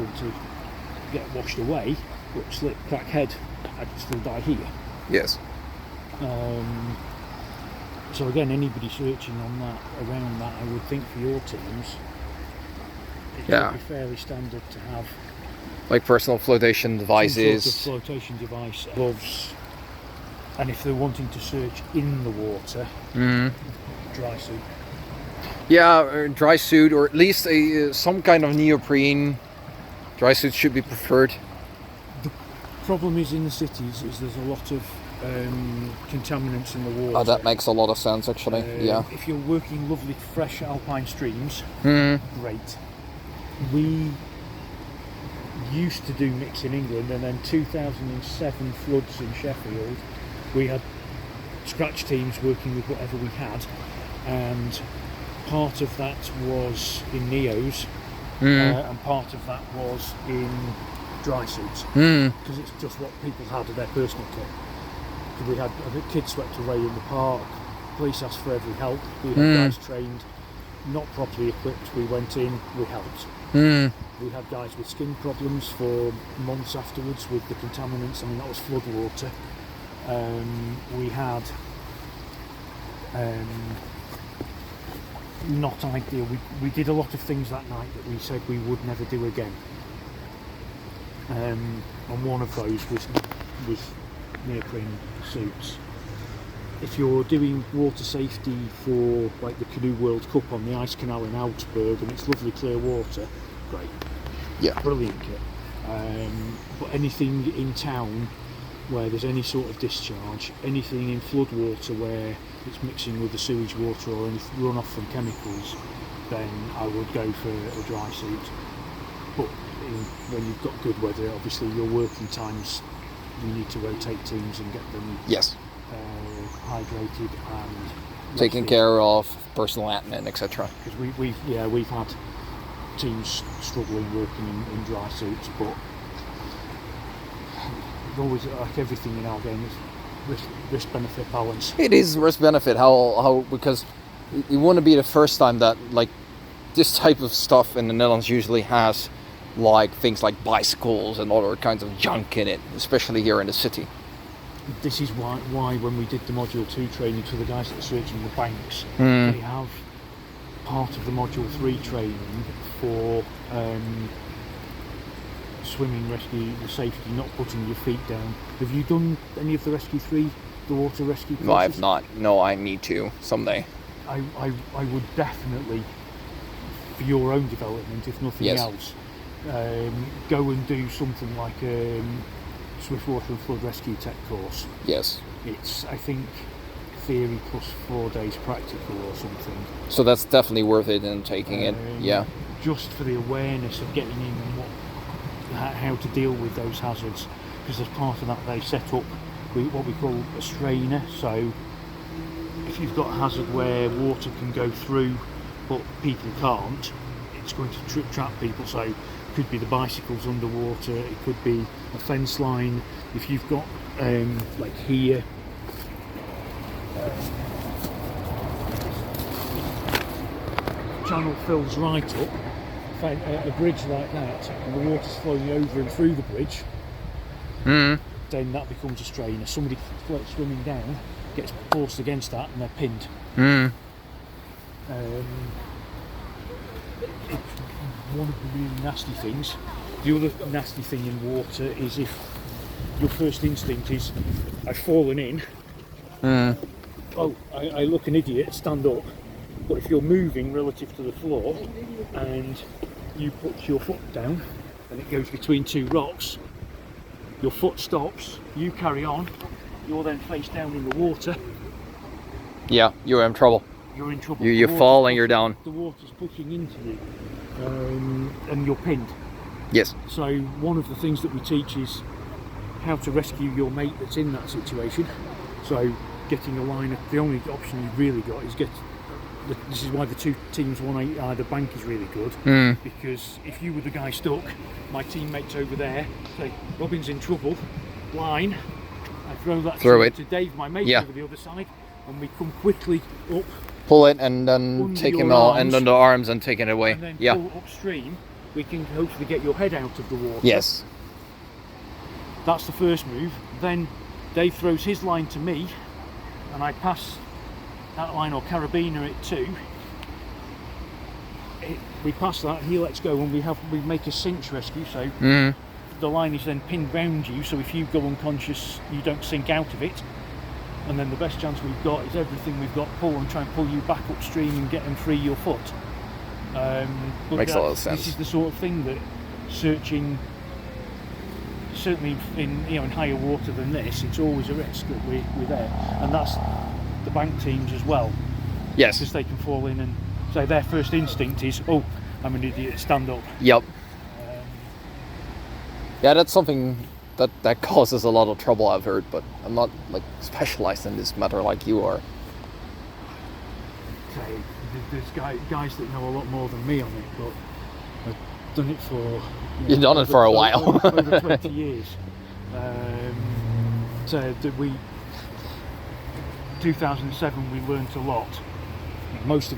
going to get washed away, but slip, crack head, I'd still die here. Yes. So again, anybody searching on that, around that, I would think for your teams, it would be fairly standard to have like personal flotation devices, some sort of flotation device, gloves, and if they're wanting to search in the water, dry suit. Yeah, dry suit, or at least some kind of neoprene. Dry suit should be preferred. The problem is in the cities is there's a lot of contaminants in the water. Oh, that makes a lot of sense, actually. Yeah. If you're working lovely fresh alpine streams, great. We used to do mix in England, and then 2007 floods in Sheffield, we had scratch teams working with whatever we had, and part of that was in Neos, and part of that was in dry suits, because it's just what people had of their personal kit. We had kids swept away in the park, police asked for every help, we had guys trained, not properly equipped, we went in, we helped. We had guys with skin problems for months afterwards with the contaminants. I mean, that was flood water. We had not ideal. We did a lot of things that night that we said we would never do again. And one of those was neoprene suits. If you're doing water safety for like the Canoe World Cup on the Ice Canal in Augsburg and it's lovely clear water, great. Yeah. Brilliant kit. But anything in town where there's any sort of discharge, anything in flood water where it's mixing with the sewage water or any runoff from chemicals, then I would go for a dry suit. But when you've got good weather, obviously your working times, you need to rotate teams and get them hydrated and taken care of, personal admin, etc. Because we've had teams struggling working in dry suits, but always, like everything in our game, is risk-benefit balance. It is risk-benefit, how because it wouldn't be the first time that like this type of stuff in the Netherlands usually has like things like bicycles and other kinds of junk in it, especially here in the city. This is why when we did the Module 2 training for the guys that are searching the banks, they have part of the Module 3 training for swimming rescue, the safety, not putting your feet down. Have you done any of the Rescue 3, the water rescue courses? No, I have not. No, I need to someday. I would definitely, for your own development, if nothing else, go and do something like Swiftwater and Flood Rescue Tech course. Yes. It's, I think, theory plus 4 days practical or something. So that's definitely worth it in taking it, yeah. Just for the awareness of getting in and how to deal with those hazards. Because as part of that they set up what we call a strainer. So if you've got a hazard where water can go through but people can't, it's going to trap people. So it could be the bicycles underwater, it could be a fence line. If you've got like here, channel fills right up, a bridge like that, and the water's flowing over and through the bridge, then that becomes a strainer. Somebody swimming down gets forced against that and they're pinned. It's one of the really nasty things. The other nasty thing in water is if your first instinct is, I've fallen in, oh, I look an idiot, stand up. But if you're moving relative to the floor and you put your foot down and it goes between two rocks, your foot stops, you carry on, you're then face down in the water. Yeah, you're in trouble. You're in trouble. You fall and you're down. The water's pushing into you, and you're pinned. Yes. So one of the things that we teach is how to rescue your mate that's in that situation. So getting a line, the only option you've really got is this is why the two teams either bank is really good, because if you were the guy stuck, my teammates over there say, Robin's in trouble, line, I throw that to Dave, my mate, over the other side, and we come quickly up, pull it and then take him out and under arms and take it away. And then pull upstream we can hopefully get your head out of the water. Yes. That's the first move. Then Dave throws his line to me, and I pass that line or carabiner it too. We pass that, he lets go, and we make a cinch rescue. So the line is then pinned round you. So if you go unconscious, you don't sink out of it. And then the best chance we've got is everything we've got pull and try and pull you back upstream and get and free your foot. But Makes a lot of sense. This is the sort of thing that searching, certainly in higher water than this, it's always a risk that we're there, and that's the bank teams as well. Yes. Because they can fall in and say their first instinct is, oh, I'm an idiot, stand up. Yep. Yeah, that's something that causes a lot of trouble, I've heard, but I'm not like specialized in this matter like you are. Okay, there's guys that know a lot more than me on it, but I've done it for... You've done it for a while. over 20 years. So 2007 we learnt a lot. Most of it